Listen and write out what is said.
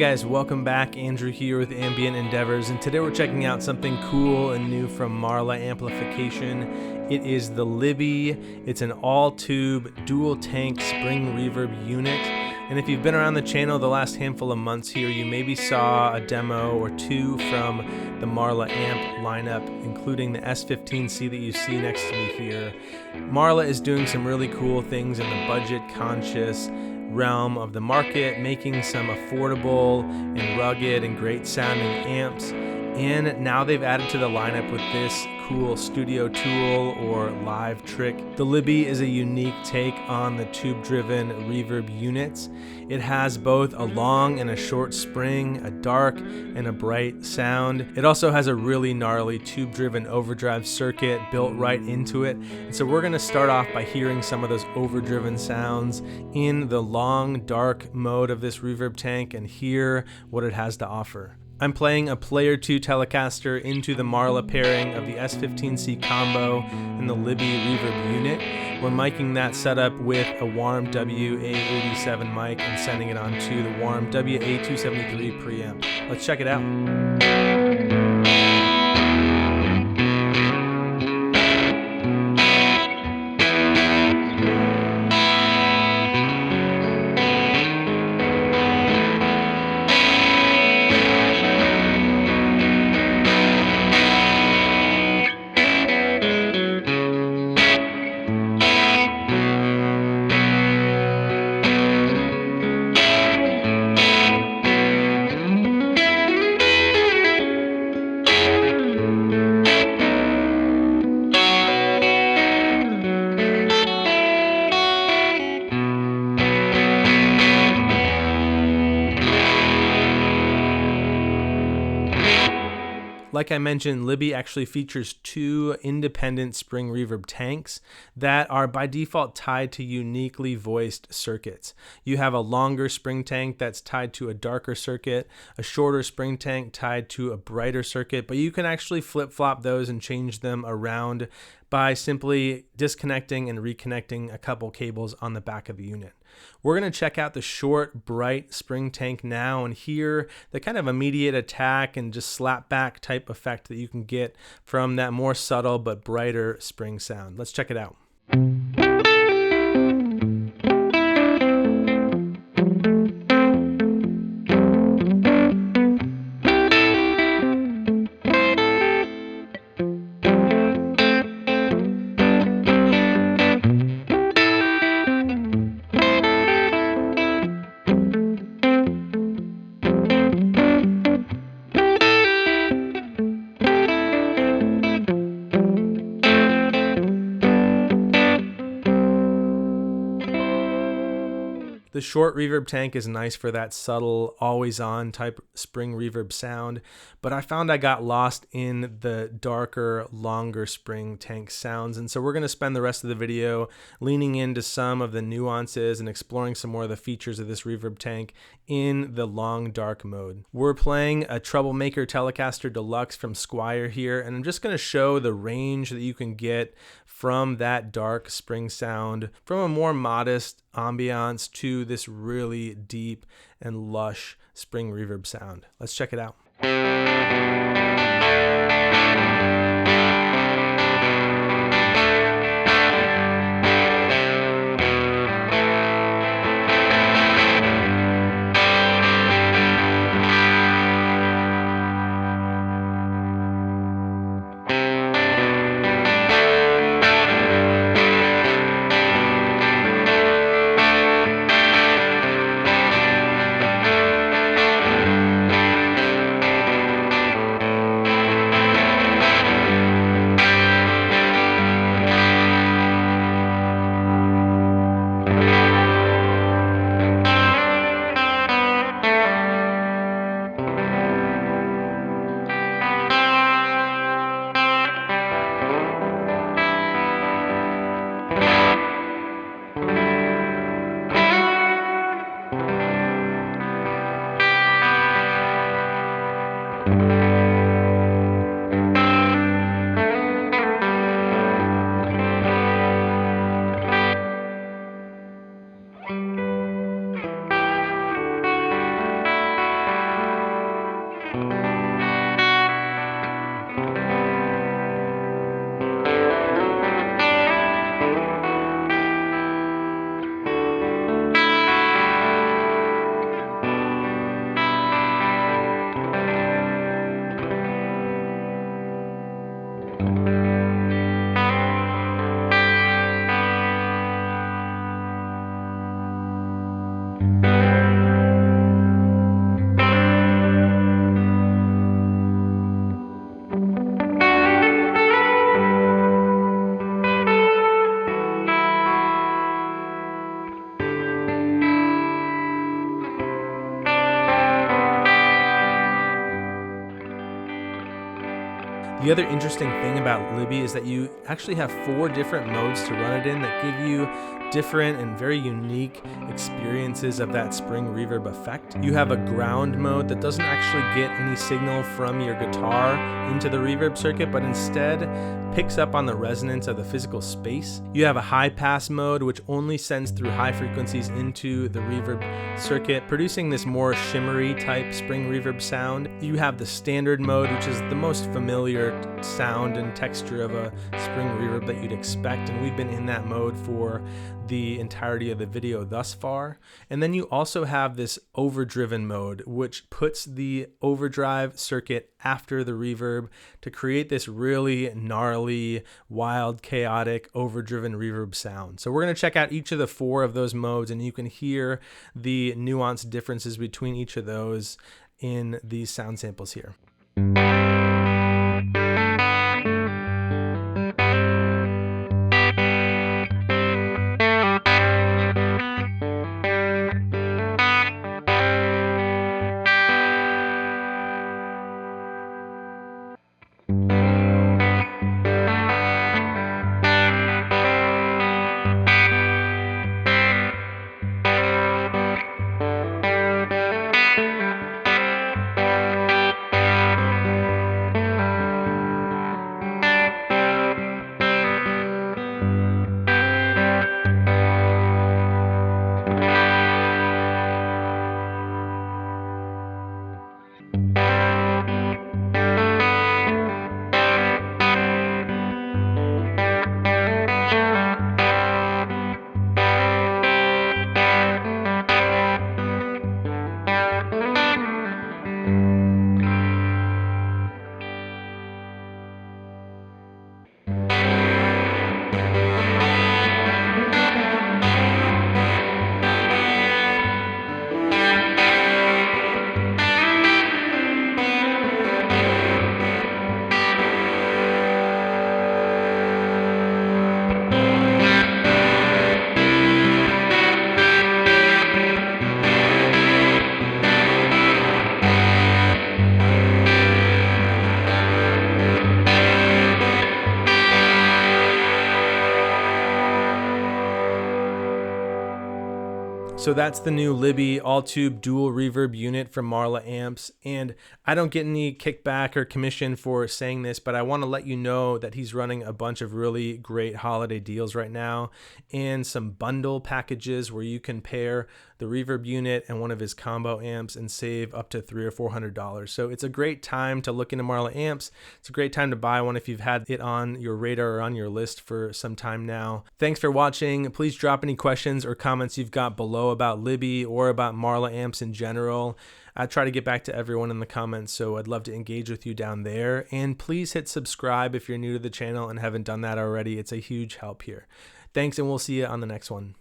guys, welcome back. Andrew here with Ambient Endeavors, and today we're checking out something cool and new from Marla Amplification. It is the Libby. It's an all-tube dual tank spring reverb unit. And if you've been around the channel the last handful of months here, you maybe saw a demo or two from the Marla amp lineup, including the S15C that you see next to me here. Marla is doing some really cool things in the budget-conscious realm of the market, making some affordable and rugged and great sounding amps. And now they've added to the lineup with this cool studio tool or live trick. The Libby is a unique take on the tube-driven reverb units. It has both a long and a short spring, a dark and a bright sound. It also has a really gnarly tube-driven overdrive circuit built right into it. And so we're going to start off by hearing some of those overdriven sounds in the long, dark mode of this reverb tank and hear what it has to offer. I'm playing a Player 2 Telecaster into the Marla pairing of the S15C combo and the Libby reverb unit. We're miking that setup with a Warm WA87 mic and sending it onto the Warm WA273 preamp. Let's check it out. Like I mentioned, Libby actually features two independent spring reverb tanks that are by default tied to uniquely voiced circuits. You have a longer spring tank that's tied to a darker circuit, a shorter spring tank tied to a brighter circuit, but you can actually flip-flop those and change them around by simply disconnecting and reconnecting a couple cables on the back of the unit. We're going to check out the short, bright spring tank now and hear the kind of immediate attack and just slap back type effect that you can get from that more subtle but brighter spring sound. Let's check it out. The short reverb tank is nice for that subtle, always-on type spring reverb sound, but I found I got lost in the darker, longer spring tank sounds, and so we're going to spend the rest of the video leaning into some of the nuances and exploring some more of the features of this reverb tank in the long, dark mode. We're playing a Troublemaker Telecaster Deluxe from Squier here, and I'm just going to show the range that you can get from that dark spring sound, from a more modest ambiance to this really deep and lush spring reverb sound. Let's check it out. The other interesting thing about Libby is that you actually have 4 different modes to run it in that give you different and very unique experiences of that spring reverb effect. You have a ground mode that doesn't actually get any signal from your guitar into the reverb circuit, but instead picks up on the resonance of the physical space. You have a high pass mode, which only sends through high frequencies into the reverb circuit, producing this more shimmery type spring reverb sound. You have the standard mode, which is the most familiar sound and texture of a spring reverb that you'd expect, and we've been in that mode for the entirety of the video thus far. And then you also have this overdriven mode, which puts the overdrive circuit after the reverb to create this really gnarly, wild, chaotic, overdriven reverb sound. So we're going to check out each of the 4 of those modes, and you can hear the nuanced differences between each of those in these sound samples here. So that's the new Libby all-tube dual reverb unit from Marla Amps, and I don't get any kickback or commission for saying this, but I want to let you know that he's running a bunch of really great holiday deals right now and some bundle packages where you can pair the reverb unit and one of his combo amps and save up to $300 or $400. So it's a great time to look into Marla Amps. It's a great time to buy one if you've had it on your radar or on your list for some time now. Thanks for watching. Please drop any questions or comments you've got below about Libby or about Marla Amps in general. I try to get back to everyone in the comments, so I'd love to engage with you down there. And please hit subscribe if you're new to the channel and haven't done that already. It's a huge help here. Thanks, and we'll see you on the next one.